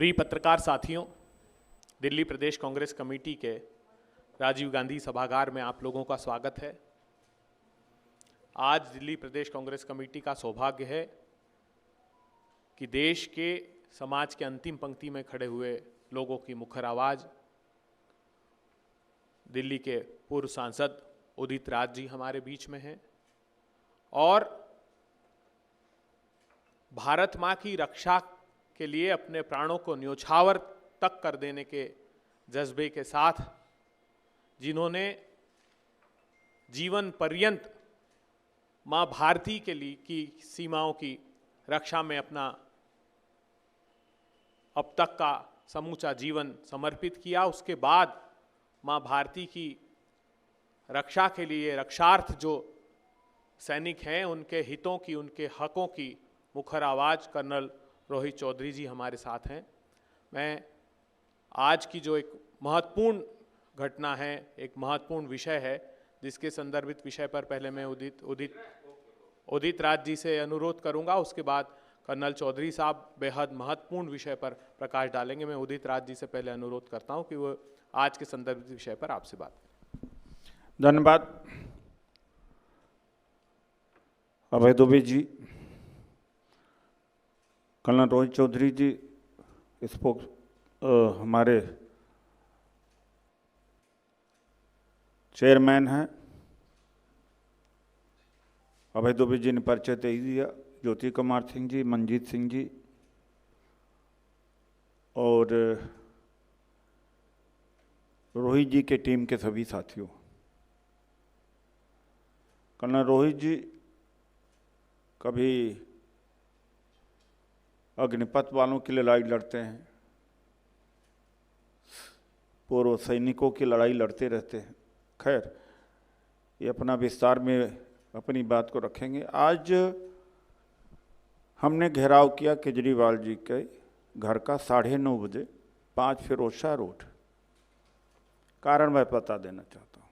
प्रिय पत्रकार साथियों, दिल्ली प्रदेश कांग्रेस कमेटी के राजीव गांधी सभागार में आप लोगों का स्वागत है। आज दिल्ली प्रदेश कांग्रेस कमेटी का सौभाग्य है कि देश के समाज के अंतिम पंक्ति में खड़े हुए लोगों की मुखर आवाज़ दिल्ली के पूर्व सांसद उदित राज जी हमारे बीच में हैं और भारत माँ की रक्षा के लिए अपने प्राणों को न्योछावर तक कर देने के जज्बे के साथ जिन्होंने जीवन पर्यंत माँ भारती के लिए की सीमाओं की रक्षा में अपना अब तक का समूचा जीवन समर्पित किया, उसके बाद माँ भारती की रक्षा के लिए रक्षार्थ जो सैनिक हैं उनके हितों की, उनके हकों की मुखर आवाज़ कर्नल रोहित चौधरी जी हमारे साथ हैं। मैं आज की जो एक महत्वपूर्ण घटना है, एक महत्वपूर्ण विषय है, जिसके संदर्भित विषय पर पहले मैं उदित राज जी से अनुरोध करूंगा, उसके बाद कर्नल चौधरी साहब बेहद महत्वपूर्ण विषय पर प्रकाश डालेंगे। मैं उदित राज जी से पहले अनुरोध करता हूं कि वो आज के संदर्भित विषय पर आपसे बात करें। धन्यवाद अभय दुबे जी, कर्नल रोहित चौधरी जी हमारे चेयरमैन हैं। अभय दुबे जी ने परिचय दे दिया। ज्योति कुमार सिंह जी, मनजीत सिंह जी और रोहित जी के टीम के सभी साथियों। कर्नल रोहित जी कभी अग्निपथ वालों की लड़ाई लड़ते हैं, पूर्व सैनिकों की लड़ाई लड़ते रहते हैं। खैर, ये अपना विस्तार में अपनी बात को रखेंगे। आज हमने घेराव किया केजरीवाल जी के घर का 9:30 बजे 5 फिरोजशाह रोड। कारण मैं बता देना चाहता हूँ।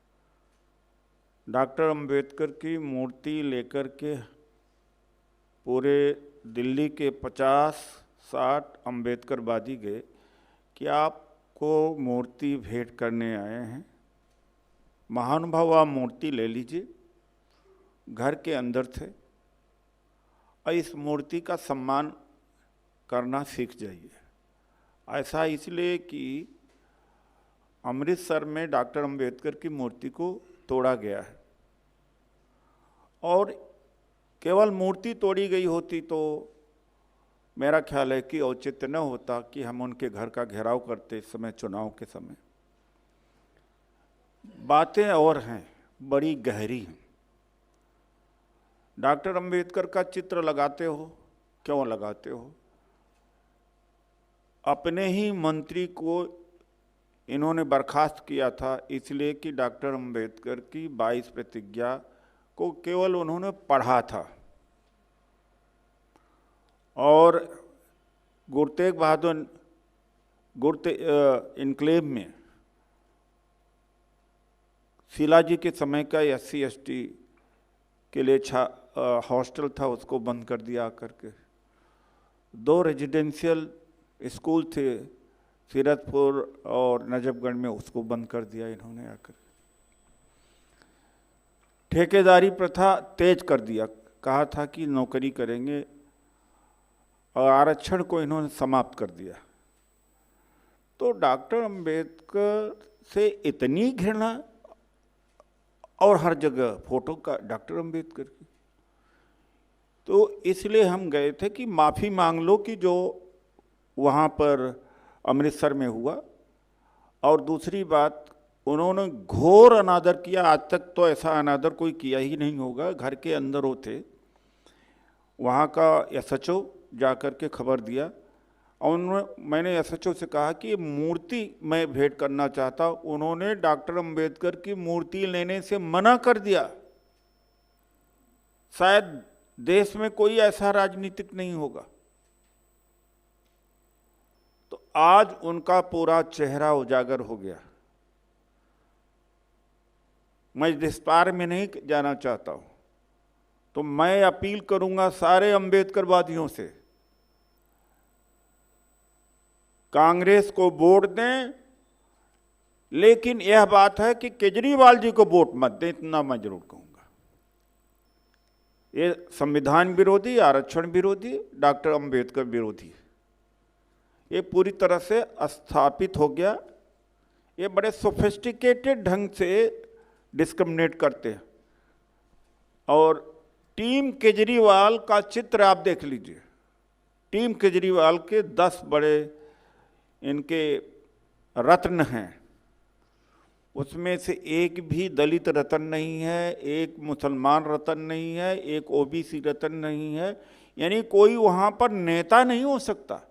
डॉक्टर अंबेडकर की मूर्ति लेकर के पूरे दिल्ली के 50-60 अंबेडकरवादी गए कि आपको मूर्ति भेंट करने आए हैं, महानुभाव आप मूर्ति ले लीजिए। घर के अंदर थे और इस मूर्ति का सम्मान करना सीख जाइए। ऐसा इसलिए कि अमृतसर में डॉक्टर अंबेडकर की मूर्ति को तोड़ा गया है और केवल मूर्ति तोड़ी गई होती तो मेरा ख्याल है कि औचित्य न होता कि हम उनके घर का घेराव करते इस समय चुनाव के समय। बातें और हैं, बड़ी गहरी हैं। डॉक्टर अंबेडकर का चित्र लगाते हो, क्यों लगाते हो? अपने ही मंत्री को इन्होंने बर्खास्त किया था इसलिए कि डॉक्टर अंबेडकर की 22 प्रतिज्ञा को केवल उन्होंने पढ़ा था। और गुरु तेग बहादुर इनक्लेव में शिलाजी के समय का SC/ST के लिए हॉस्टल था, उसको बंद कर दिया आकर के। 2 रेजिडेंशियल स्कूल थे सीरतपुर और नजफगढ़ में, उसको बंद कर दिया इन्होंने आकर। ठेकेदारी प्रथा तेज कर दिया, कहा था कि नौकरी करेंगे, और आरक्षण को इन्होंने समाप्त कर दिया। तो डॉक्टर अंबेडकर से इतनी घृणा और हर जगह फोटो का डॉक्टर अंबेडकर की, तो इसलिए हम गए थे कि माफ़ी मांग लो कि जो वहाँ पर अमृतसर में हुआ। और दूसरी बात, उन्होंने घोर अनादर किया। आज तक तो ऐसा अनादर कोई किया ही नहीं होगा। घर के अंदर वो थे, वहाँ का SHO जाकर के खबर दिया और मैंने SHO से कहा कि मूर्ति मैं भेंट करना चाहता। उन्होंने डॉक्टर अंबेडकर की मूर्ति लेने से मना कर दिया। शायद देश में कोई ऐसा राजनीतिक नहीं होगा। तो आज उनका पूरा चेहरा उजागर हो गया। मैं विस्तार में नहीं जाना चाहता हूं, तो मैं अपील करूंगा सारे अंबेडकरवादियों से कांग्रेस को वोट दें, लेकिन यह बात है कि केजरीवाल जी को वोट मत दें, इतना मैं जरूर कहूँगा। ये संविधान विरोधी, आरक्षण विरोधी, डॉक्टर अंबेडकर विरोधी, ये पूरी तरह से स्थापित हो गया। ये बड़े सोफिस्टिकेटेड ढंग से डिस्क्रिमिनेट करते हैं। और टीम केजरीवाल का चित्र आप देख लीजिए। टीम केजरीवाल के 10 बड़े इनके रत्न हैं, उसमें से एक भी दलित रत्न नहीं है, एक मुसलमान रत्न नहीं है, एक ओबीसी रत्न नहीं है, यानी कोई वहाँ पर नेता नहीं हो सकता।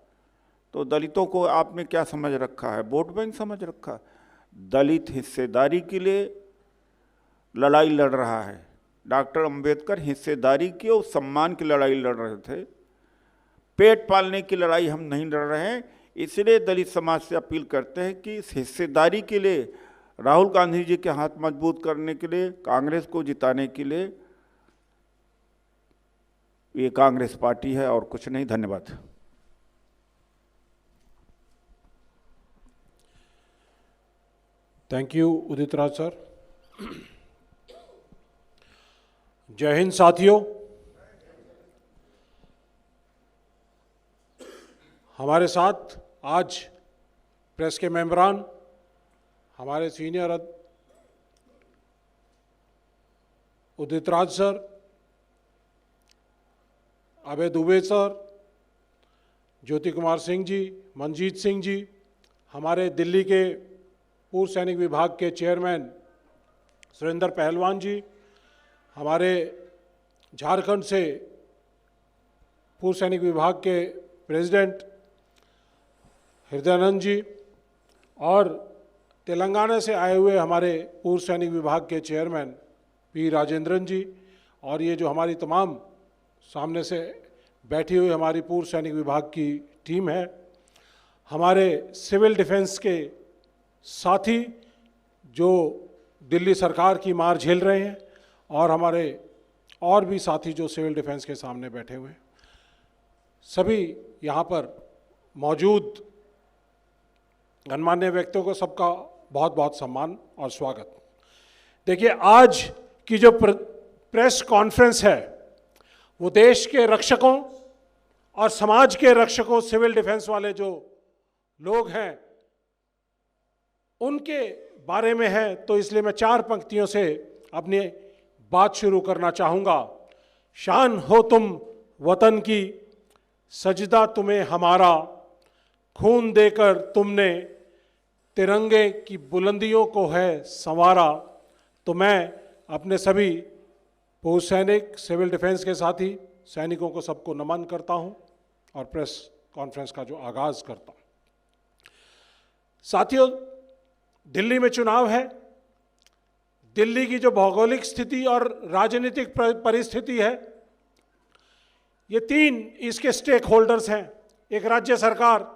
तो दलितों को आपने क्या समझ रखा है? वोट बैंक समझ रखा। दलित हिस्सेदारी के लिए लड़ाई लड़ रहा है। डॉक्टर अंबेडकर हिस्सेदारी की और सम्मान की लड़ाई लड़ रहे थे, पेट पालने की लड़ाई हम नहीं लड़ रहे हैं। इसलिए दलित समाज से अपील करते हैं कि इस हिस्सेदारी के लिए, राहुल गांधी जी के हाथ मजबूत करने के लिए, कांग्रेस को जिताने के लिए ये कांग्रेस पार्टी है और कुछ नहीं। धन्यवाद। Thank you Udit Raj sir. जय हिंद साथियों। हमारे साथ आज प्रेस के मेंबरान, हमारे सीनियर उदित राज सर, अभय दुबे सर, ज्योति कुमार सिंह जी, मनजीत सिंह जी, हमारे दिल्ली के पूर्व सैनिक विभाग के चेयरमैन सुरेंद्र पहलवान जी, हमारे झारखंड से पूर्व सैनिक विभाग के प्रेसिडेंट हृदयानंद जी, और तेलंगाना से आए हुए हमारे पूर्व सैनिक विभाग के चेयरमैन पी राजेंद्रन जी, और ये जो हमारी तमाम सामने से बैठी हुई हमारी पूर्व सैनिक विभाग की टीम है, हमारे सिविल डिफेंस के साथी जो दिल्ली सरकार की मार झेल रहे हैं, और हमारे और भी साथी जो सिविल डिफेंस के सामने बैठे हुए हैं, सभी यहाँ पर मौजूद गणमान्य व्यक्तियों को सबका बहुत बहुत सम्मान और स्वागत। देखिए, आज की जो प्रेस कॉन्फ्रेंस है वो देश के रक्षकों और समाज के रक्षकों, सिविल डिफेंस वाले जो लोग हैं उनके बारे में है। तो इसलिए मैं 4 पंक्तियों से अपनी बात शुरू करना चाहूँगा। शान हो तुम वतन की, सजदा तुम्हें हमारा, खून देकर तुमने तिरंगे की बुलंदियों को है संवारा। तो मैं अपने सभी पूर्व सैनिक, सिविल डिफेंस के साथी सैनिकों को सबको नमन करता हूं और प्रेस कॉन्फ्रेंस का जो आगाज करता हूं। साथियों, दिल्ली में चुनाव है। दिल्ली की जो भौगोलिक स्थिति और राजनीतिक परिस्थिति है, ये 3 इसके स्टेक होल्डर्स हैं। एक राज्य सरकार,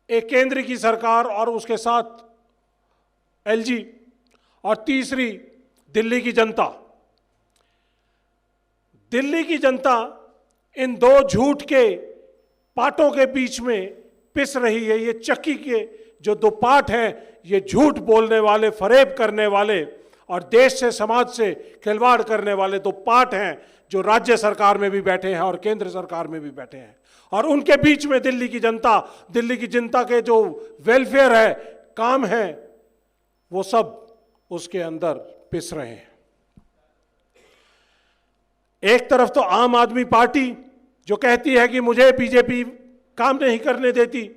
एक केंद्र की सरकार और उसके साथ एलजी, और तीसरी दिल्ली की जनता। दिल्ली की जनता इन 2 झूठ के पाटों के बीच में पिस रही है। ये चक्की के जो 2 पाट हैं, ये झूठ बोलने वाले, फरेब करने वाले और देश से, समाज से खिलवाड़ करने वाले 2 पाट हैं जो राज्य सरकार में भी बैठे हैं और केंद्र सरकार में भी बैठे हैं। और उनके बीच में दिल्ली की जनता के जो वेलफेयर है, काम है, वो सब उसके अंदर पिस रहे हैं। एक तरफ तो आम आदमी पार्टी जो कहती है कि मुझे बीजेपी काम नहीं करने देती,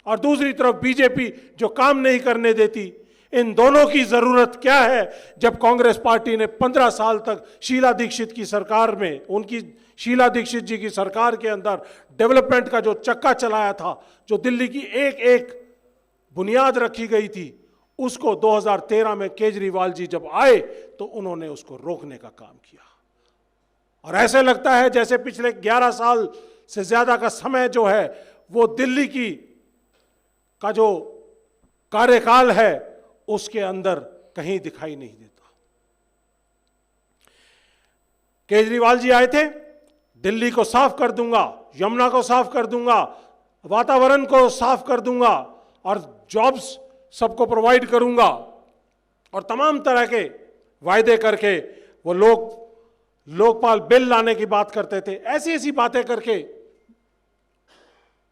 और दूसरी तरफ बीजेपी जो काम नहीं करने देती। इन दोनों की जरूरत क्या है जब कांग्रेस पार्टी ने 15 साल तक शीला दीक्षित की सरकार में, उनकी शीला दीक्षित जी की सरकार के अंदर डेवलपमेंट का जो चक्का चलाया था, जो दिल्ली की एक एक बुनियाद रखी गई थी, उसको 2013 में केजरीवाल जी जब आए तो उन्होंने उसको रोकने का काम किया। और ऐसे लगता है जैसे पिछले 11 साल से ज्यादा का समय जो है वो दिल्ली का जो कार्यकाल है उसके अंदर कहीं दिखाई नहीं देता। केजरीवाल जी आए थे, दिल्ली को साफ कर दूंगा, यमुना को साफ कर दूंगा, वातावरण को साफ कर दूंगा, और जॉब्स सबको प्रोवाइड करूंगा और तमाम तरह के वायदे करके वो लोकपाल बिल लाने की बात करते थे। ऐसी ऐसी बातें करके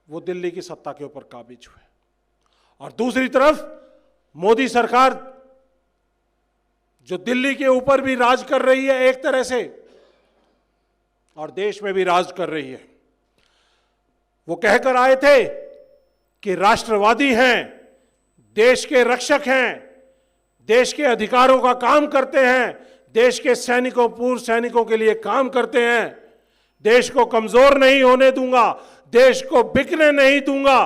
वो दिल्ली की सत्ता के ऊपर काबिज हुए। और दूसरी तरफ मोदी सरकार जो दिल्ली के ऊपर भी राज कर रही है एक तरह से, और देश में भी राज कर रही है। वो कहकर आए थे कि राष्ट्रवादी हैं, देश के रक्षक हैं, देश के अधिकारों का काम करते हैं, देश के सैनिकों, पूर्व सैनिकों के लिए काम करते हैं, देश को कमजोर नहीं होने दूंगा, देश को बिकने नहीं दूंगा।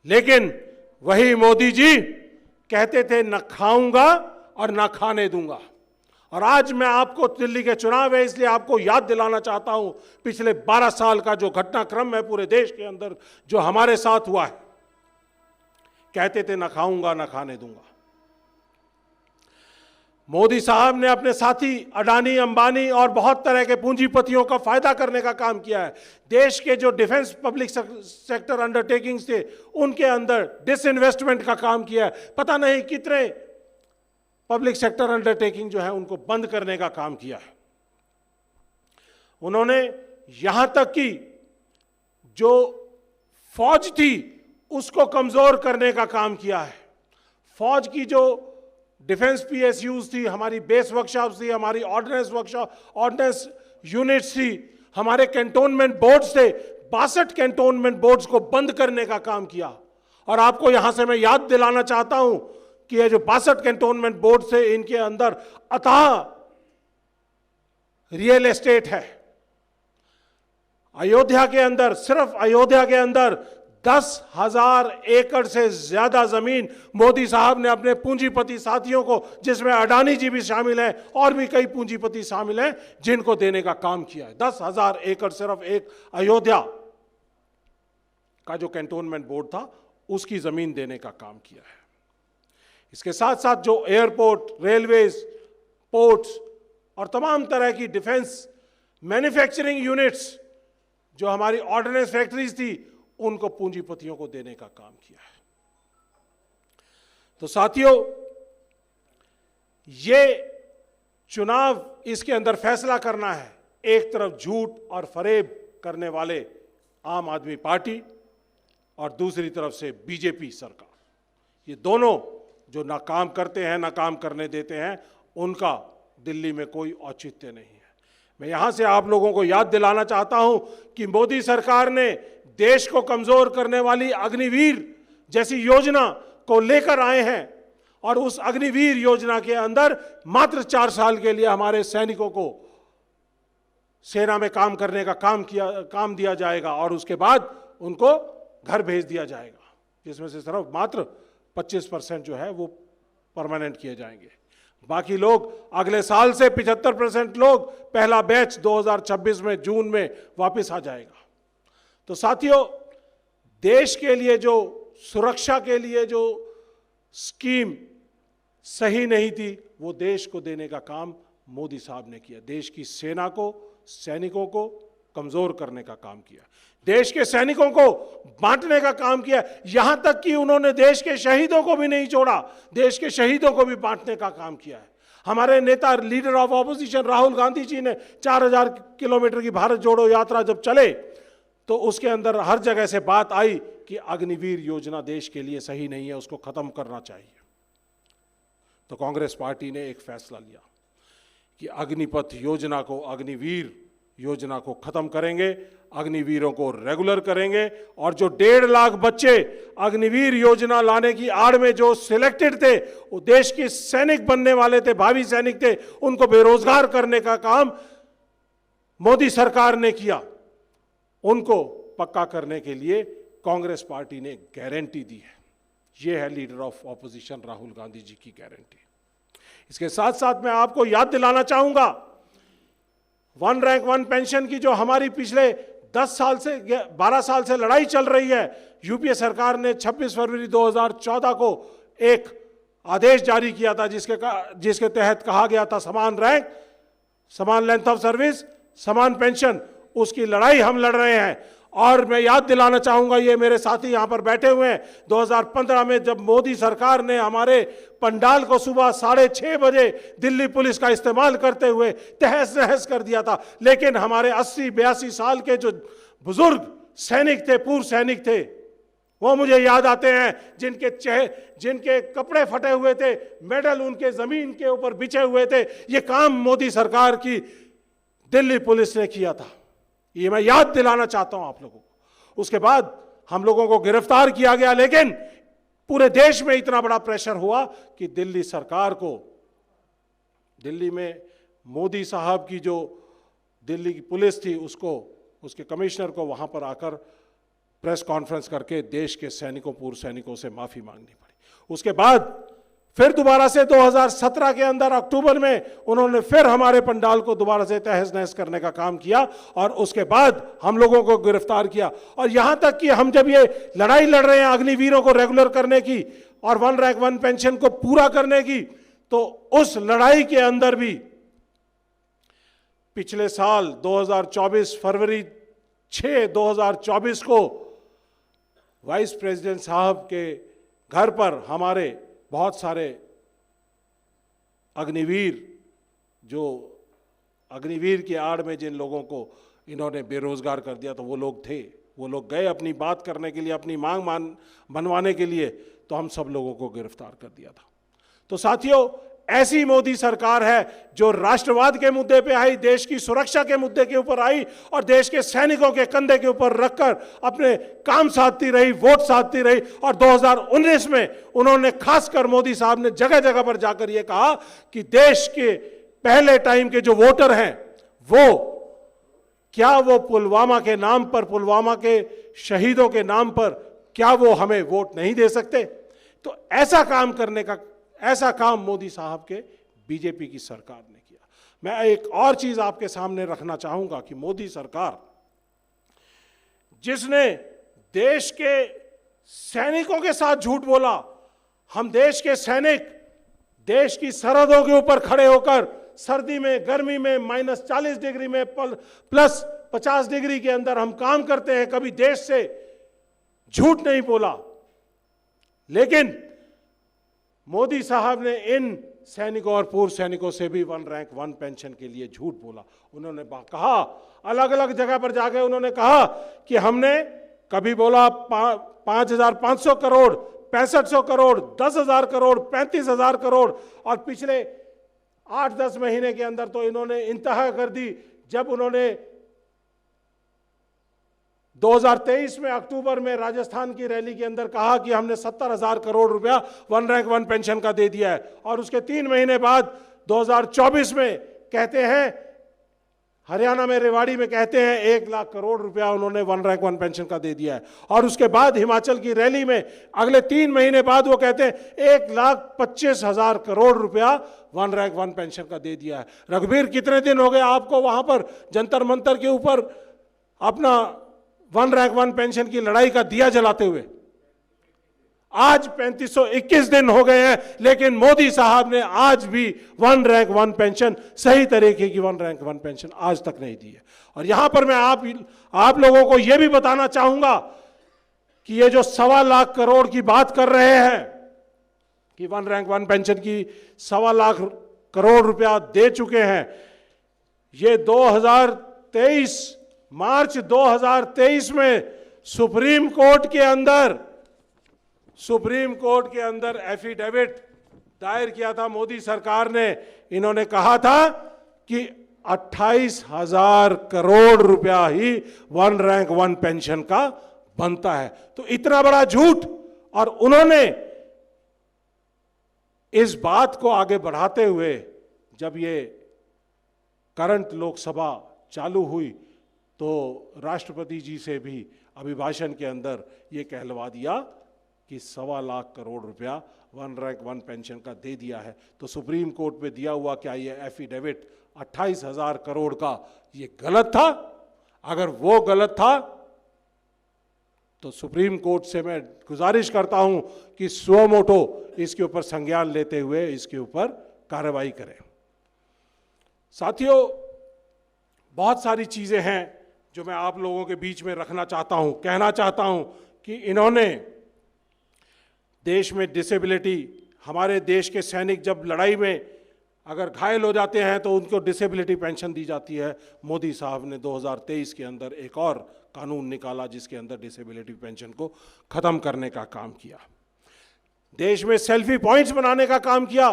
लेकिन वही मोदी जी कहते थे न खाऊंगा और न खाने दूंगा। और आज मैं आपको, दिल्ली के चुनाव है इसलिए आपको याद दिलाना चाहता हूं पिछले 12 साल का जो घटनाक्रम है पूरे देश के अंदर जो हमारे साथ हुआ है। कहते थे न खाऊंगा न खाने दूंगा। मोदी साहब ने अपने साथी अडानी, अंबानी और बहुत तरह के पूंजीपतियों का फायदा करने का काम किया है। देश के जो डिफेंस पब्लिक सेक्टर अंडरटेकिंग्स थे उनके अंदर डिसइन्वेस्टमेंट का काम किया है। पता नहीं कितने पब्लिक सेक्टर अंडरटेकिंग जो है उनको बंद करने का काम किया है। उन्होंने यहां तक कि जो फौज थी उसको कमजोर करने का काम किया है। फौज की जो डिफेंस पीएसयूज थी, हमारी बेस वर्कशॉप थी, हमारी ऑर्डिनेंस वर्कशॉप, ऑर्डिनेंस यूनिट्स थी, हमारे कैंटोनमेंट बोर्ड्स थे, 62 कैंटोनमेंट बोर्ड्स को बंद करने का काम किया। और आपको यहां से मैं याद दिलाना चाहता हूं कि ये जो 62 कैंटोनमेंट बोर्ड थे इनके अंदर अथाह रियल एस्टेट है। अयोध्या के अंदर, सिर्फ अयोध्या के अंदर 10,000 एकड़ से ज्यादा जमीन मोदी साहब ने अपने पूंजीपति साथियों को, जिसमें अडानी जी भी शामिल हैं और भी कई पूंजीपति शामिल हैं, जिनको देने का काम किया है। 10,000 एकड़ सिर्फ एक अयोध्या का जो कैंटोनमेंट बोर्ड था उसकी जमीन देने का काम किया है। इसके साथ साथ जो एयरपोर्ट, रेलवेज, पोर्ट्स और तमाम तरह की डिफेंस मैन्युफैक्चरिंग यूनिट्स, जो हमारी ऑर्डिनेंस फैक्ट्रीज थी, उनको पूंजीपतियों को देने का काम किया है। तो साथियों, ये चुनाव, इसके अंदर फैसला करना है। एक तरफ झूठ और फरेब करने वाले आम आदमी पार्टी और दूसरी तरफ से बीजेपी सरकार, ये दोनों जो ना काम करते हैं ना काम करने देते हैं, उनका दिल्ली में कोई औचित्य नहीं है। मैं यहां से आप लोगों को याद दिलाना चाहता हूं कि मोदी सरकार ने देश को कमजोर करने वाली अग्निवीर जैसी योजना को लेकर आए हैं और उस अग्निवीर योजना के अंदर मात्र 4 साल के लिए हमारे सैनिकों को सेना में काम करने का काम दिया जाएगा और उसके बाद उनको घर भेज दिया जाएगा, जिसमें से सिर्फ मात्र 25% जो है वो परमानेंट किए जाएंगे। बाकी लोग अगले साल से 75% लोग, पहला बैच 2026 में जून में वापस आ जाएगा। तो साथियों, देश के लिए जो सुरक्षा के लिए जो स्कीम सही नहीं थी, वो देश को देने का काम मोदी साहब ने किया। देश की सेना को, सैनिकों को कमजोर करने का काम किया, देश के सैनिकों को बांटने का काम किया। यहां तक कि उन्होंने देश के शहीदों को भी नहीं छोड़ा, देश के शहीदों को भी बांटने का काम किया है। हमारे नेता, leader of opposition Rahul Gandhi ji ने 4000 किलोमीटर की भारत जोड़ो यात्रा जब चले तो उसके अंदर हर जगह से बात आई कि अग्निवीर योजना देश के लिए सही नहीं है, उसको खत्म करना चाहिए। तो कांग्रेस पार्टी ने एक फैसला लिया कि अग्निपथ योजना को, अग्निवीर योजना को खत्म करेंगे, अग्निवीरों को रेगुलर करेंगे और जो 1.5 लाख बच्चे अग्निवीर योजना लाने की आड़ में जो सिलेक्टेड थे, वो देश के सैनिक बनने वाले थे, भावी सैनिक थे, उनको बेरोजगार करने का काम मोदी सरकार ने किया। उनको पक्का करने के लिए कांग्रेस पार्टी ने गारंटी दी है। ये है leader of opposition Rahul Gandhi ji की गारंटी। इसके साथ साथ मैं आपको याद दिलाना चाहूंगा, 1 रैंक 1 पेंशन की जो हमारी पिछले 10 साल से 12 साल से लड़ाई चल रही है, यूपीए सरकार ने 26 फरवरी 2014 को एक आदेश जारी किया था जिसके तहत कहा गया था समान रैंक, समान लेंथ ऑफ सर्विस, समान पेंशन। उसकी लड़ाई हम लड़ रहे हैं और मैं याद दिलाना चाहूंगा, ये मेरे साथी यहां पर बैठे हुए हैं, 2015 में जब मोदी सरकार ने हमारे पंडाल को सुबह 6:30 बजे दिल्ली पुलिस का इस्तेमाल करते हुए तहस नहस कर दिया था, लेकिन हमारे 80-82 साल के जो बुजुर्ग सैनिक थे, पूर्व सैनिक थे, वो मुझे याद आते हैं, जिनके कपड़े फटे हुए थे, मेडल उनके जमीन के ऊपर बिछे हुए थे। ये काम मोदी सरकार की दिल्ली पुलिस ने किया था, ये मैं याद दिलाना चाहता हूं आप लोगों को। उसके बाद हम लोगों को गिरफ्तार किया गया, लेकिन पूरे देश में इतना बड़ा प्रेशर हुआ कि दिल्ली सरकार को, दिल्ली में मोदी साहब की जो दिल्ली की पुलिस थी, उसको, उसके कमिश्नर को वहां पर आकर प्रेस कॉन्फ्रेंस करके देश के सैनिकों, पूर्व सैनिकों से माफी मांगनी पड़ी। उसके बाद फिर दोबारा से 2017 के अंदर अक्टूबर में उन्होंने फिर हमारे पंडाल को दोबारा से तहस नहस करने का काम किया, और उसके बाद हम लोगों को गिरफ्तार किया। और यहां तक कि हम जब ये लड़ाई लड़ रहे हैं अग्निवीरों को रेगुलर करने की और 1 रैंक 1 पेंशन को पूरा करने की, तो उस लड़ाई के अंदर भी पिछले साल 2024 फरवरी 6, 2024 को वाइस प्रेसिडेंट साहब के घर पर हमारे बहुत सारे अग्निवीर, जो अग्निवीर की आड़ में जिन लोगों को इन्होंने बेरोजगार कर दिया, तो वो लोग थे, वो लोग गए अपनी बात करने के लिए, अपनी मांग मनवाने के लिए, तो हम सब लोगों को गिरफ्तार कर दिया था। तो साथियों, ऐसी मोदी सरकार है जो राष्ट्रवाद के मुद्दे पे आई, देश की सुरक्षा के मुद्दे के ऊपर आई, और देश के सैनिकों के कंधे के ऊपर रखकर अपने काम साधती रही, वोट साधती रही। और 2019 में उन्होंने, खासकर मोदी साहब ने जगह जगह पर जाकर यह कहा कि देश के पहले टाइम के जो वोटर हैं, वो पुलवामा के नाम पर, पुलवामा के शहीदों के नाम पर, क्या वो हमें वोट नहीं दे सकते? तो ऐसा काम मोदी साहब के बीजेपी की सरकार ने किया। मैं एक और चीज आपके सामने रखना चाहूंगा कि मोदी सरकार, जिसने देश के सैनिकों के साथ झूठ बोला, हम देश के सैनिक देश की सरहदों के ऊपर खड़े होकर सर्दी में, गर्मी में, -40 डिग्री में, +50 डिग्री के अंदर हम काम करते हैं, कभी देश से झूठ नहीं बोला। लेकिन मोदी साहब ने इन सैनिकों और पूर्व सैनिकों से भी 1 रैंक 1 पेंशन के लिए झूठ बोला। उन्होंने कहा, अलग अलग जगह पर जाकर उन्होंने कहा कि हमने कभी बोला 5,500 करोड़, 6500 करोड़, 10,000 करोड़, 35,000 करोड़, और पिछले 8-10 महीने के अंदर तो इन्होंने इंतहा कर दी, जब उन्होंने 2023 में अक्टूबर में राजस्थान की रैली के अंदर कहा कि हमने 70,000 करोड़ रुपया 1 रैंक 1 पेंशन का दे दिया है, और उसके 3 महीने बाद 2024 में कहते हैं, हरियाणा में रेवाड़ी में कहते हैं 1 लाख करोड़ रुपया उन्होंने 1 रैंक 1 पेंशन का दे दिया है। और उसके बाद हिमाचल की रैली में अगले 3 महीने बाद वो कहते हैं 1,25,000 करोड़ रुपया 1 रैंक 1 पेंशन का दे दिया है। रघुवीर, कितने दिन हो गए आपको वहां पर जंतर मंतर के ऊपर अपना 1 रैंक 1 पेंशन की लड़ाई का दिया जलाते हुए? आज 3521 दिन हो गए हैं, लेकिन मोदी साहब ने आज भी 1 रैंक 1 पेंशन, सही तरीके की 1 रैंक 1 पेंशन आज तक नहीं दी है। और यहां पर मैं आप लोगों को यह भी बताना चाहूंगा कि ये जो 1.25 लाख करोड़ की बात कर रहे हैं कि 1 रैंक 1 पेंशन की 1.25 लाख करोड़ रुपया दे चुके हैं, ये 2023 मार्च 2023 में सुप्रीम कोर्ट के अंदर एफिडेविट दायर किया था मोदी सरकार ने। इन्होंने कहा था कि 28,000 करोड़ रुपया ही 1 रैंक 1 पेंशन का बनता है। तो इतना बड़ा झूठ, और उन्होंने इस बात को आगे बढ़ाते हुए, जब ये करंट लोकसभा चालू हुई, तो राष्ट्रपति जी से भी अभिभाषण के अंदर ये कहलवा दिया कि 1.25 लाख करोड़ रुपया 1 रैंक 1 पेंशन का दे दिया है। तो सुप्रीम कोर्ट में दिया हुआ क्या ये एफिडेविट 28,000 करोड़ का ये गलत था? अगर वो गलत था तो सुप्रीम कोर्ट से मैं गुजारिश करता हूं कि सुओ मोटो इसके ऊपर संज्ञान लेते हुए इसके ऊपर कार्रवाई करें। साथियों, बहुत सारी चीजें हैं जो मैं आप लोगों के बीच में रखना चाहता हूं, कहना चाहता हूं कि इन्होंने देश में डिसेबिलिटी, हमारे देश के सैनिक जब लड़ाई में अगर घायल हो जाते हैं तो उनको डिसेबिलिटी पेंशन दी जाती है। मोदी साहब ने 2023 के अंदर एक और कानून निकाला जिसके अंदर डिसेबिलिटी पेंशन को खत्म करने का काम किया। देश में सेल्फी पॉइंट्स बनाने का काम किया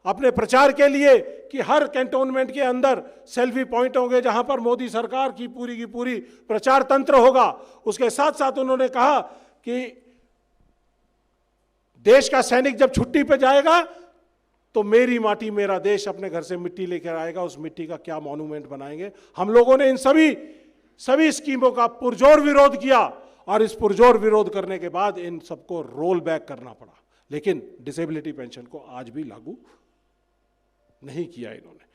अपने प्रचार के लिए कि हर कैंटोनमेंट के अंदर सेल्फी पॉइंट होंगे जहां पर मोदी सरकार की पूरी प्रचार तंत्र होगा। उसके साथ साथ उन्होंने कहा कि देश का सैनिक जब छुट्टी पे जाएगा तो मेरी माटी मेरा देश अपने घर से मिट्टी लेकर आएगा, उस मिट्टी का क्या मॉन्यूमेंट बनाएंगे। हम लोगों ने इन सभी स्कीमों का पुरजोर विरोध किया और इस पुरजोर विरोध करने के बाद इन सबको रोल बैक करना पड़ा, लेकिन डिसेबिलिटी पेंशन को आज भी लागू नहीं किया इन्होंने।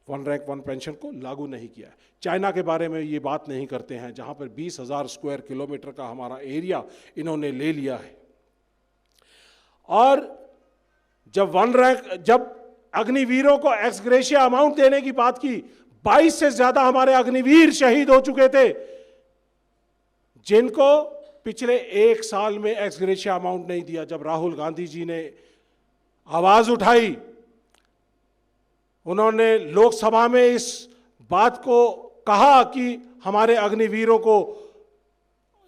वन रैंक वन पेंशन को लागू नहीं किया। चाइना के बारे में ये बात नहीं करते हैं जहां पर 20,000 स्क्वायर किलोमीटर का हमारा एरिया इन्होंने ले लिया है। और जब अग्निवीरों को एक्स ग्रेशिया अमाउंट देने की बात की, 22 से ज्यादा हमारे अग्निवीर शहीद हो चुके थे जिनको पिछले 1 साल में एक्स ग्रेशिया अमाउंट नहीं दिया। जब राहुल गांधी जी ने आवाज उठाई, उन्होंने लोकसभा में इस बात को कहा कि हमारे अग्निवीरों को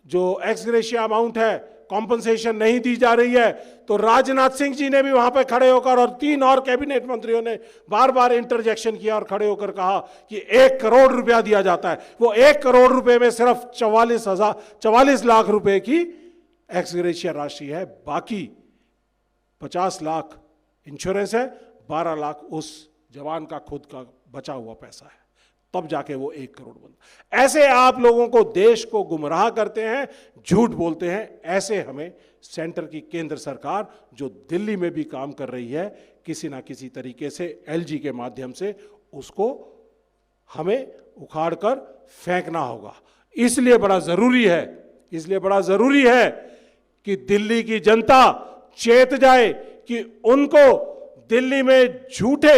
जो एक्स ग्रेशिया अमाउंट है, कॉम्पनसेशन नहीं दी जा रही है, तो राजनाथ सिंह जी ने भी वहां पर खड़े होकर और 3 और कैबिनेट मंत्रियों ने बार बार इंटरजेक्शन किया और खड़े होकर कहा कि 1 करोड़ रुपया दिया जाता है। वो 1 करोड़ रुपए में सिर्फ 44 लाख रुपए की एक्स ग्रेशिया राशि है, बाकी 50 लाख इंश्योरेंस है, 12 लाख उस जवान का खुद का बचा हुआ पैसा है, तब जाके वो 1 करोड़ बनता। ऐसे आप लोगों को, देश को गुमराह करते हैं, झूठ बोलते हैं। ऐसे हमें सेंटर की केंद्र सरकार जो दिल्ली में भी काम कर रही है, किसी ना किसी तरीके से एलजी के माध्यम से उसको हमें उखाड़ कर फेंकना होगा। इसलिए बड़ा जरूरी है कि दिल्ली की जनता चेत जाए कि उनको दिल्ली में झूठे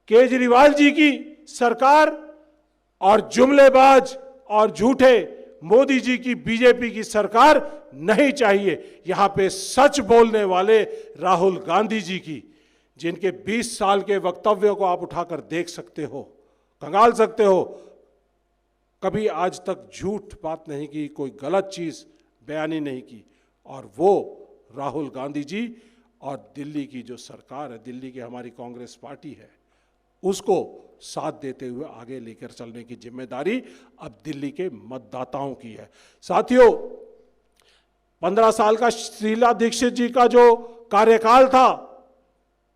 केजरीवाल जी की सरकार और जुमलेबाज और झूठे मोदी जी की बीजेपी की सरकार नहीं चाहिए। यहां पे सच बोलने वाले राहुल गांधी जी की, जिनके 20 साल के वक्तव्यों को आप उठाकर देख सकते हो, कंगाल सकते हो, कभी आज तक झूठ बात नहीं की, कोई गलत चीज बयानी नहीं की। और वो राहुल गांधी जी और दिल्ली की जो सरकार है, दिल्ली की हमारी कांग्रेस पार्टी है, उसको साथ देते हुए आगे लेकर चलने की जिम्मेदारी अब दिल्ली के मतदाताओं की है। साथियों, 15 साल का शीला दीक्षित जी का जो कार्यकाल था,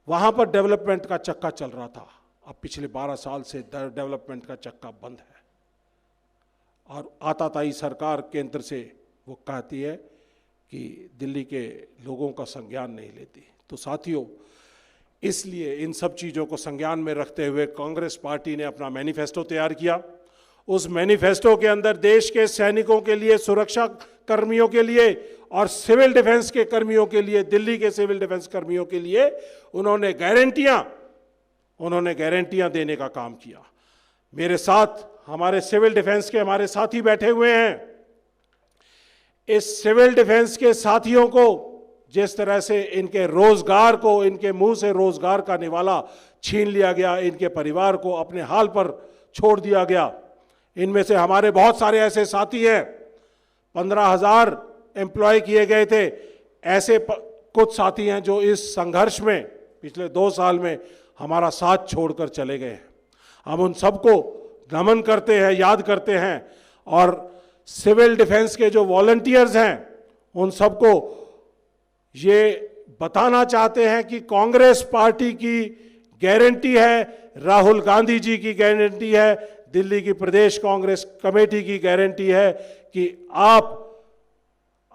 वहां पर डेवलपमेंट का चक्का चल रहा था। अब पिछले 12 साल से डेवलपमेंट का चक्का बंद है और आताताई सरकार केंद्र से वो कहती है कि दिल्ली के लोगों का संज्ञान नहीं लेती। तो साथियों, इसलिए इन सब चीज़ों को संज्ञान में रखते हुए कांग्रेस पार्टी ने अपना मैनिफेस्टो तैयार किया। उस मैनिफेस्टो के अंदर देश के सैनिकों के लिए, सुरक्षा कर्मियों के लिए और सिविल डिफेंस के कर्मियों के लिए, दिल्ली के सिविल डिफेंस कर्मियों के लिए उन्होंने गारंटियां देने का काम किया। मेरे साथ हमारे सिविल डिफेंस के हमारे साथी बैठे हुए हैं। इस सिविल डिफेंस के साथियों को जिस तरह से इनके रोजगार को, इनके मुंह से रोजगार का निवाला छीन लिया गया, इनके परिवार को अपने हाल पर छोड़ दिया गया, इनमें से हमारे बहुत सारे ऐसे साथी हैं, 15,000 एम्प्लॉय किए गए थे। ऐसे कुछ साथी हैं जो इस संघर्ष में पिछले 2 साल में हमारा साथ छोड़कर चले गए हैं। हम उन सबको नमन करते हैं, याद करते हैं, और सिविल डिफेंस के जो वॉलंटियर्स हैं उन सबको ये बताना चाहते हैं कि कांग्रेस पार्टी की गारंटी है, राहुल गांधी जी की गारंटी है, दिल्ली की प्रदेश कांग्रेस कमेटी की गारंटी है कि आप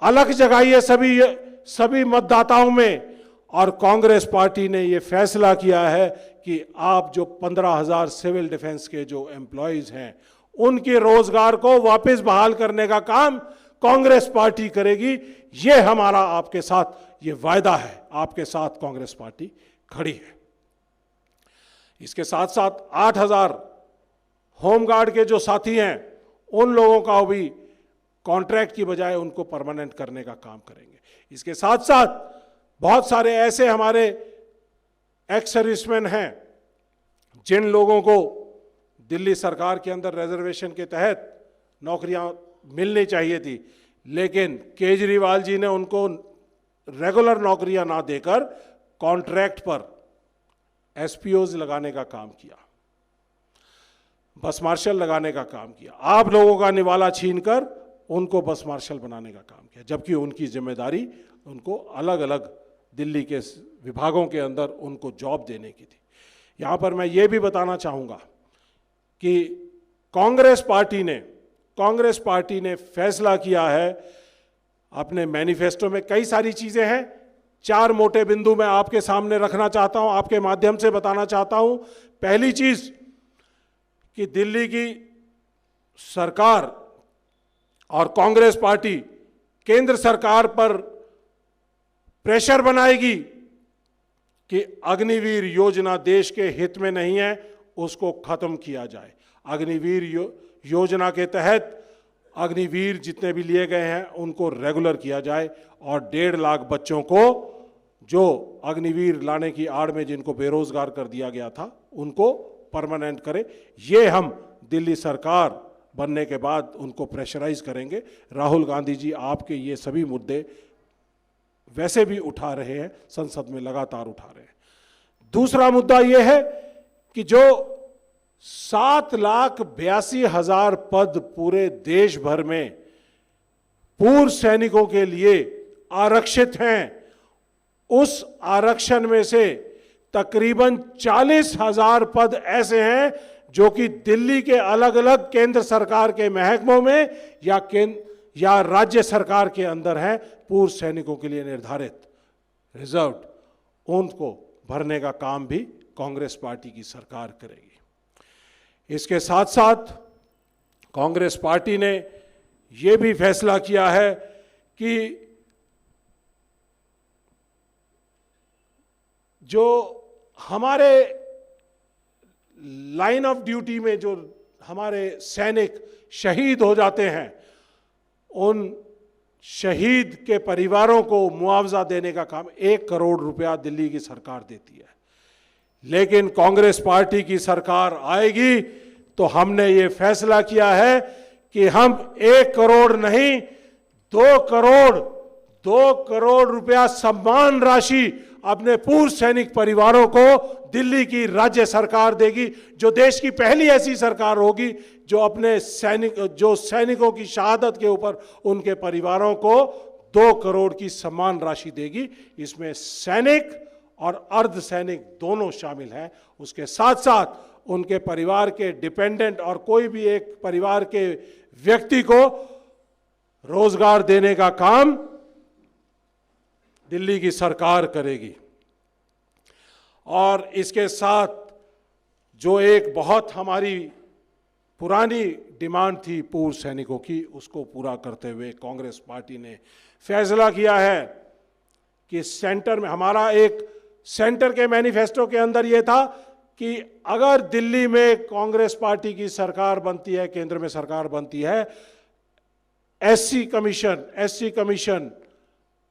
अलग जगाइए सभी मतदाताओं में। और कांग्रेस पार्टी ने ये फैसला किया है कि आप जो 15,000 सिविल डिफेंस के जो एम्प्लॉयज हैं, उनके रोजगार को वापस बहाल करने का काम कांग्रेस पार्टी करेगी। ये हमारा आपके साथ ये वायदा है, आपके साथ कांग्रेस पार्टी खड़ी है। इसके साथ साथ 8,000 होमगार्ड के जो साथी हैं उन लोगों का भी कॉन्ट्रैक्ट की बजाय उनको परमानेंट करने का काम करेंगे। इसके साथ साथ बहुत सारे ऐसे हमारे एक्स सर्विसमैन हैं जिन लोगों को दिल्ली सरकार के अंदर रिजर्वेशन के तहत नौकरियां मिलनी चाहिए थी, लेकिन केजरीवाल जी ने उनको रेगुलर नौकरियां ना देकर कॉन्ट्रैक्ट पर एसपीओज लगाने का काम किया, बस मार्शल लगाने का काम किया। आप लोगों का निवाला छीनकर उनको बस मार्शल बनाने का काम किया, जबकि उनकी जिम्मेदारी उनको अलग अलग दिल्ली के विभागों के अंदर उनको जॉब देने की थी। यहाँ पर मैं ये भी बताना चाहूँगा कि कांग्रेस पार्टी ने फैसला किया है, अपने मैनिफेस्टो में कई सारी चीज़ें हैं, 4 मोटे बिंदु मैं आपके सामने रखना चाहता हूँ, आपके माध्यम से बताना चाहता हूँ। पहली चीज़ कि दिल्ली की सरकार और कांग्रेस पार्टी केंद्र सरकार पर प्रेशर बनाएगी कि अग्निवीर योजना देश के हित में नहीं है, उसको खत्म किया जाए। अग्निवीर योजना के तहत अग्निवीर जितने भी लिए गए हैं उनको रेगुलर किया जाए और 1.5 लाख बच्चों को जो अग्निवीर लाने की आड़ में जिनको बेरोजगार कर दिया गया था उनको परमानेंट करे। ये हम दिल्ली सरकार बनने के बाद उनको प्रेशराइज करेंगे। राहुल गांधी जी आपके ये सभी मुद्दे वैसे भी उठा रहे हैं, संसद में लगातार उठा रहे हैं। दूसरा मुद्दा यह है कि जो 7,82,000 पद पूरे देश भर में पूर्व सैनिकों के लिए आरक्षित हैं, उस आरक्षण में से तकरीबन 40,000 पद ऐसे हैं जो कि दिल्ली के अलग अलग केंद्र सरकार के महकमों में या राज्य सरकार के अंदर हैं, पूर्व सैनिकों के लिए निर्धारित रिजर्व्ड, उनको भरने का काम भी कांग्रेस पार्टी की सरकार करेगी। इसके साथ साथ कांग्रेस पार्टी ने यह भी फैसला किया है कि जो हमारे लाइन ऑफ ड्यूटी में जो हमारे सैनिक शहीद हो जाते हैं, उन शहीद के परिवारों को मुआवजा देने का काम 1 करोड़ रुपया दिल्ली की सरकार देती है। लेकिन कांग्रेस पार्टी की सरकार आएगी तो हमने ये फैसला किया है कि हम 1 करोड़ नहीं 2 करोड़ रुपया सम्मान राशि अपने पूर्व सैनिक परिवारों को दिल्ली की राज्य सरकार देगी, जो देश की पहली ऐसी सरकार होगी जो अपने सैनिकों की शहादत के ऊपर उनके परिवारों को 2 करोड़ की सम्मान राशि देगी। इसमें सैनिक और अर्ध सैनिक दोनों शामिल हैं। उसके साथ साथ उनके परिवार के डिपेंडेंट और कोई भी एक परिवार के व्यक्ति को रोजगार देने का काम दिल्ली की सरकार करेगी। और इसके साथ जो एक बहुत हमारी पुरानी डिमांड थी पूर्व सैनिकों की, उसको पूरा करते हुए कांग्रेस पार्टी ने फैसला किया है कि सेंटर में हमारा एक सेंटर के मैनिफेस्टो के अंदर यह था कि अगर दिल्ली में कांग्रेस पार्टी की सरकार बनती है, केंद्र में सरकार बनती है, एससी कमीशन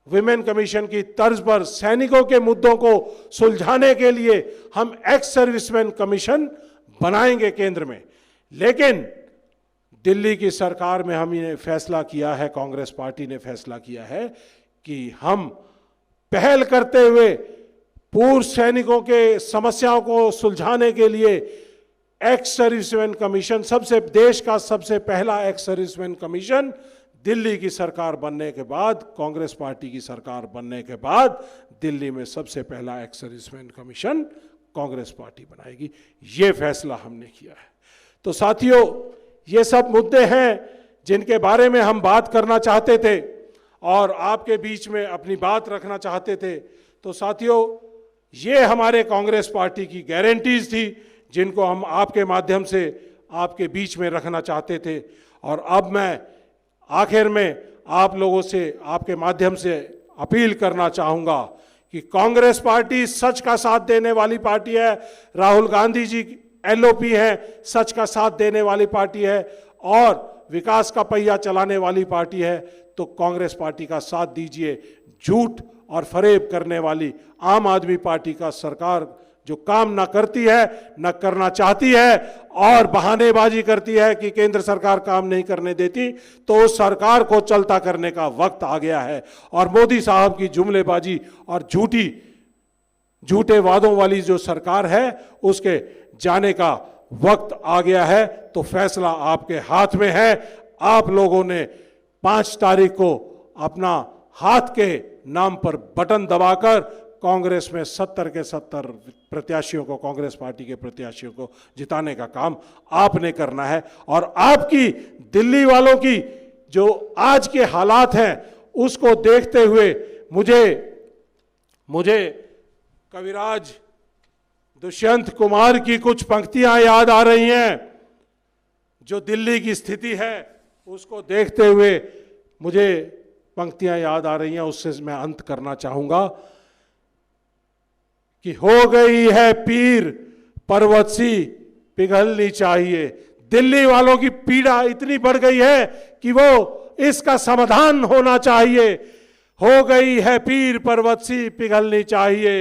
विमेन कमीशन की तर्ज पर सैनिकों के मुद्दों को सुलझाने के लिए हम एक्स सर्विसमैन कमीशन बनाएंगे केंद्र में। लेकिन दिल्ली की सरकार में हमने फैसला किया है, कांग्रेस पार्टी ने फैसला किया है कि हम पहल करते हुए पूर्व सैनिकों के समस्याओं को सुलझाने के लिए एक्स सर्विसमैन कमीशन, देश का सबसे पहला एक्स सर्विसमैन कमीशन दिल्ली की सरकार बनने के बाद, कांग्रेस पार्टी की सरकार बनने के बाद दिल्ली में सबसे पहला ex serviceman commission Congress party बनाएगी। ये फैसला हमने किया है। तो साथियों, ये सब मुद्दे हैं जिनके बारे में हम बात करना चाहते थे और आपके बीच में अपनी बात रखना चाहते थे। तो साथियों, ये हमारे कांग्रेस पार्टी की गारंटीज थी जिनको हम आपके माध्यम से आपके बीच में रखना चाहते थे। और अब मैं आखिर में आप लोगों से आपके माध्यम से अपील करना चाहूँगा कि कांग्रेस पार्टी सच का साथ देने वाली पार्टी है। राहुल गांधी जी एलओपी है, सच का साथ देने वाली पार्टी है। और विकास का पहिया चलाने वाली पार्टी है तो कांग्रेस पार्टी का साथ दीजिए। झूठ और फरेब करने वाली आम आदमी पार्टी का सरकार जो काम ना करती है, न करना चाहती है और बहानेबाजी करती है कि केंद्र सरकार काम नहीं करने देती, तो उस सरकार को चलता करने का वक्त आ गया है। और मोदी साहब की जुमलेबाजी और झूठे वादों वाली जो सरकार है उसके जाने का वक्त आ गया है। तो फैसला आपके हाथ में है। आप लोगों ने 5 तारीख को अपना हाथ के नाम पर बटन दबाकर कांग्रेस में 70 के 70 प्रत्याशियों को, कांग्रेस पार्टी के प्रत्याशियों को जिताने का काम आपने करना है। और आपकी दिल्ली वालों की जो आज के हालात हैं उसको देखते हुए मुझे कविराज दुष्यंत कुमार की कुछ पंक्तियां याद आ रही हैं। जो दिल्ली की स्थिति है उसको देखते हुए मुझे पंक्तियां याद आ रही हैं, उससे मैं अंत करना चाहूंगा कि हो गई है पीर पर्वत सी पिघलनी चाहिए। दिल्ली वालों की पीड़ा इतनी बढ़ गई है कि वो इसका समाधान होना चाहिए। हो गई है पीर पर्वत सी पिघलनी चाहिए।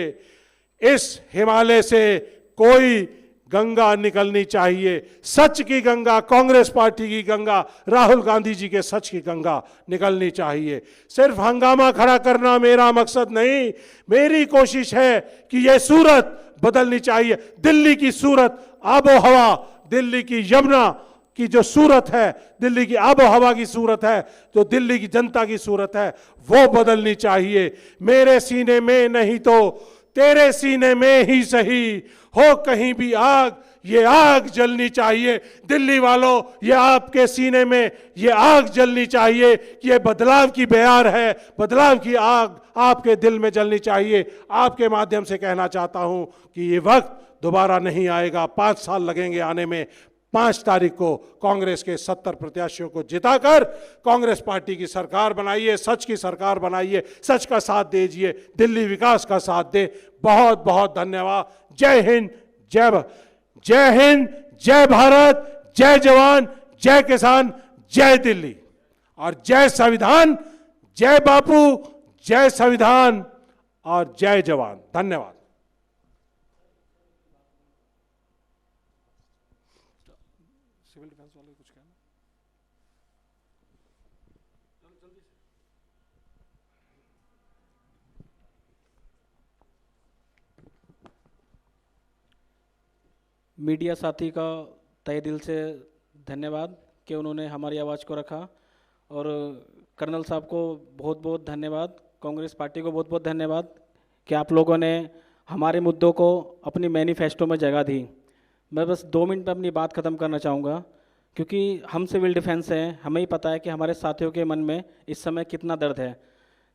इस हिमालय से कोई गंगा निकलनी चाहिए। सच की गंगा, कांग्रेस पार्टी की गंगा, राहुल गांधी जी के सच की गंगा निकलनी चाहिए। सिर्फ हंगामा खड़ा करना मेरा मकसद नहीं, मेरी कोशिश है कि यह सूरत बदलनी चाहिए। दिल्ली की सूरत, आबो हवा, दिल्ली की यमुना की जो सूरत है, दिल्ली की आबो हवा की सूरत है, जो दिल्ली की जनता की सूरत है, वो बदलनी चाहिए। मेरे सीने में नहीं तो तेरे सीने में ही सही, हो कहीं भी आग, ये आग जलनी चाहिए। दिल्ली वालों, ये आपके सीने में ये आग जलनी चाहिए कि ये बदलाव की बयार है, बदलाव की आग आपके दिल में जलनी चाहिए। आपके माध्यम से कहना चाहता हूं कि ये वक्त दोबारा नहीं आएगा, 5 साल लगेंगे आने में। 5 तारीख को कांग्रेस के 70 प्रत्याशियों को जिताकर कांग्रेस पार्टी की सरकार बनाइए, सच की सरकार बनाइए, सच का साथ दीजिए, दिल्ली विकास का साथ दे। बहुत बहुत धन्यवाद। जय हिंद, जय हिंद, जय भारत, जय जवान, जय किसान, जय दिल्ली और जय संविधान। जय बापू, जय संविधान और जय जवान। धन्यवाद। सिविल डिफेंस वाले कुछ कहना? मीडिया साथी का तहे दिल से धन्यवाद कि उन्होंने हमारी आवाज़ को रखा, और कर्नल साहब को बहुत बहुत धन्यवाद, कांग्रेस पार्टी को बहुत बहुत धन्यवाद कि आप लोगों ने हमारे मुद्दों को अपनी मैनिफेस्टो में जगह दी। मैं बस 2 मिनट में अपनी बात ख़त्म करना चाहूँगा, क्योंकि हम सिविल डिफेंस हैं, हमें ही पता है कि हमारे साथियों के मन में इस समय कितना दर्द है।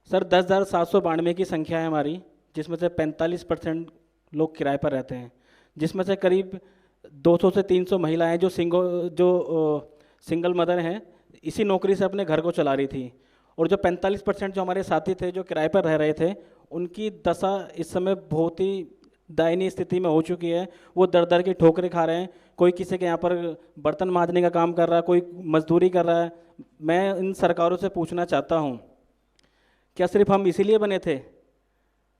सर 10,792 की संख्या है हमारी, जिसमें से 45% लोग किराए पर रहते हैं, जिसमें से करीब 200 से 300 महिलाएं जो सिंगल मदर हैं, इसी नौकरी से अपने घर को चला रही थी। और जो 45% जो हमारे साथी थे जो किराए पर रह रहे थे, उनकी दशा इस समय बहुत ही दयनीय स्थिति में हो चुकी है। वो दर दर की ठोकरें खा रहे हैं। कोई किसी के यहाँ पर बर्तन मांजने का काम कर रहा है, कोई मजदूरी कर रहा है। मैं इन सरकारों से पूछना चाहता हूँ, क्या सिर्फ हम इसीलिए बने थे?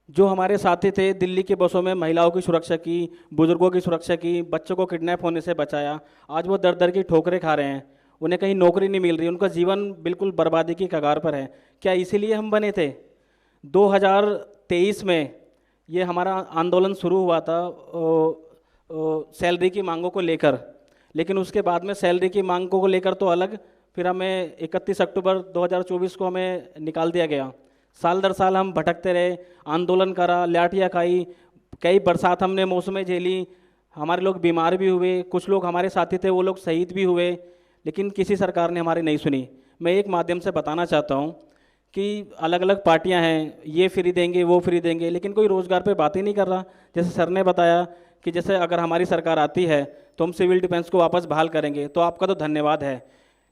जो हमारे साथी थे दिल्ली की बसों में महिलाओं की सुरक्षा की, बुजुर्गों की सुरक्षा की, बच्चों को किडनैप होने से बचाया, आज वो दर दर की ठोकरें खा रहे हैं। उन्हें कहीं नौकरी नहीं मिल रही, उनका जीवन बिल्कुल बर्बादी की कगार पर है। क्या इसीलिए हम बने थे? 2023 में ये हमारा आंदोलन शुरू हुआ था सैलरी की मांगों को लेकर, लेकिन उसके बाद में सैलरी की मांगों को लेकर तो अलग, फिर हमें 31 अक्टूबर 2024 को हमें निकाल दिया गया। साल दर साल हम भटकते रहे, आंदोलन करा, लाठियाँ खाई, कई बरसात हमने मौसमें झेली, हमारे लोग बीमार भी हुए, कुछ लोग हमारे साथी थे वो लोग शहीद भी हुए, लेकिन किसी सरकार ने हमारी नहीं सुनी। मैं एक माध्यम से बताना चाहता हूँ कि अलग अलग पार्टियां हैं, ये फ्री देंगे वो फ्री देंगे, लेकिन कोई रोज़गार पे बात ही नहीं कर रहा। जैसे सर ने बताया कि जैसे अगर हमारी सरकार आती है तो हम सिविल डिफेंस को वापस बहाल करेंगे, तो आपका तो धन्यवाद है,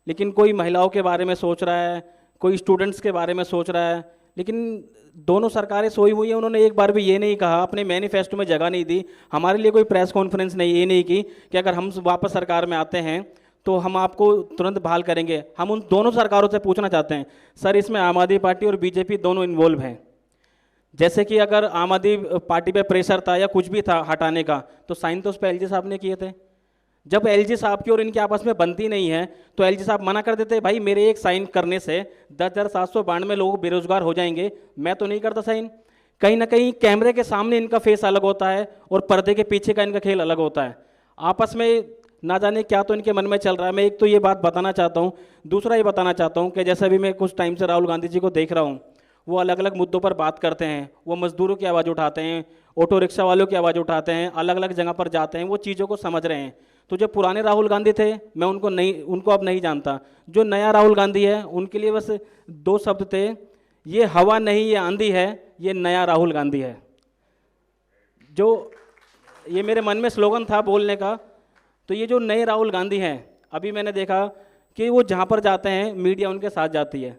लेकिन कोई महिलाओं के बारे में सोच रहा है, कोई स्टूडेंट्स के बारे में सोच रहा है, लेकिन दोनों सरकारें सोई हुई हैं। उन्होंने एक बार भी ये नहीं कहा, अपने मैनिफेस्टो में जगह नहीं दी, हमारे लिए कोई प्रेस कॉन्फ्रेंस नहीं, ये नहीं की कि अगर हम वापस सरकार में आते हैं तो हम आपको तुरंत बहाल करेंगे। हम उन दोनों सरकारों से पूछना चाहते हैं सर, इसमें आम आदमी पार्टी और बीजेपी दोनों इन्वॉल्व हैं। जैसे कि अगर आम आदमी पार्टी पे प्रेशर था या कुछ भी था हटाने का, तो साइन तो उस पर एलजी साहब ने किए थे। जब एलजी साहब की और इनकी आपस में बनती नहीं है तो एलजी साहब मना कर देते, भाई मेरे एक साइन करने से 10,792 लोग बेरोजगार हो जाएंगे, मैं तो नहीं करता साइन। कहीं ना कहीं कैमरे के सामने इनका फेस अलग होता है और पर्दे के पीछे का इनका खेल अलग होता है। आपस में ना जाने क्या तो इनके मन में चल रहा है। मैं एक तो ये बात बताना चाहता हूँ, दूसरा ये बताना चाहता हूँ कि जैसे अभी मैं कुछ टाइम से राहुल गांधी जी को देख रहा हूँ, वो अलग अलग मुद्दों पर बात करते हैं, वो मजदूरों की आवाज़ उठाते हैं, ऑटो रिक्शा वालों की आवाज़ उठाते हैं, अलग अलग जगह पर जाते हैं, वो चीज़ों को समझ रहे हैं। तो जो पुराने राहुल गांधी थे मैं उनको अब नहीं जानता। जो नया राहुल गांधी है उनके लिए बस 2 शब्द थे, ये हवा नहीं ये आंधी है, ये नया राहुल गांधी है। जो ये मेरे मन में स्लोगन था बोलने का, तो ये जो नए राहुल गांधी हैं, अभी मैंने देखा कि वो जहाँ पर जाते हैं मीडिया उनके साथ जाती है।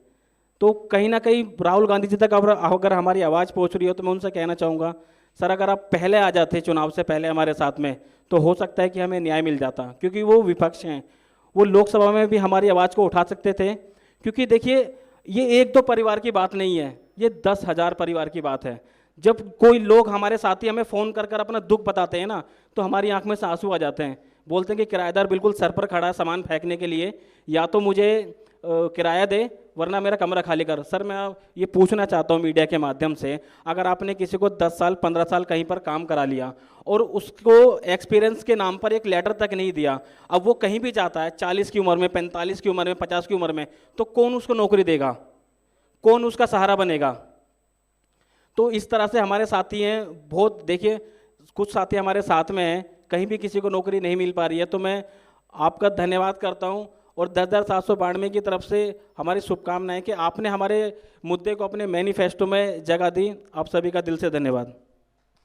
तो कहीं ना कहीं राहुल गांधी जी तक अगर हमारी आवाज़ पहुँच रही हो तो मैं उनसे कहना चाहूँगा, सर अगर आप पहले आ जाते चुनाव से पहले हमारे साथ में, तो हो सकता है कि हमें न्याय मिल जाता। क्योंकि वो विपक्ष हैं, वो लोकसभा में भी हमारी आवाज़ को उठा सकते थे। क्योंकि देखिए ये 1-2 परिवार की बात नहीं है, ये 10,000 परिवार की बात है। जब कोई लोग हमारे साथी हमें फ़ोन कर कर अपना दुख बताते हैं ना, तो हमारी आंख में से आंसू आ जाते हैं। बोलते हैं कि किराएदार बिल्कुल सर पर खड़ा है सामान फेंकने के लिए, या तो मुझे किराया दे वरना मेरा कमरा खाली कर। सर मैं ये पूछना चाहता हूँ मीडिया के माध्यम से, अगर आपने किसी को 10 साल 15 साल कहीं पर काम करा लिया और उसको एक्सपीरियंस के नाम पर एक लेटर तक नहीं दिया, अब वो कहीं भी जाता है 40 की उम्र में, 45 की उम्र में, 50 की उम्र में, तो कौन उसको नौकरी देगा, कौन उसका सहारा बनेगा? तो इस तरह से हमारे साथी हैं बहुत। देखिए कुछ साथी हमारे साथ में हैं, कहीं भी किसी को नौकरी नहीं मिल पा रही है। तो मैं आपका धन्यवाद करता हूं और 10,792 की तरफ से हमारी शुभकामनाएं कि आपने हमारे मुद्दे को अपने मैनिफेस्टो में जगह दी। आप सभी का दिल से धन्यवाद।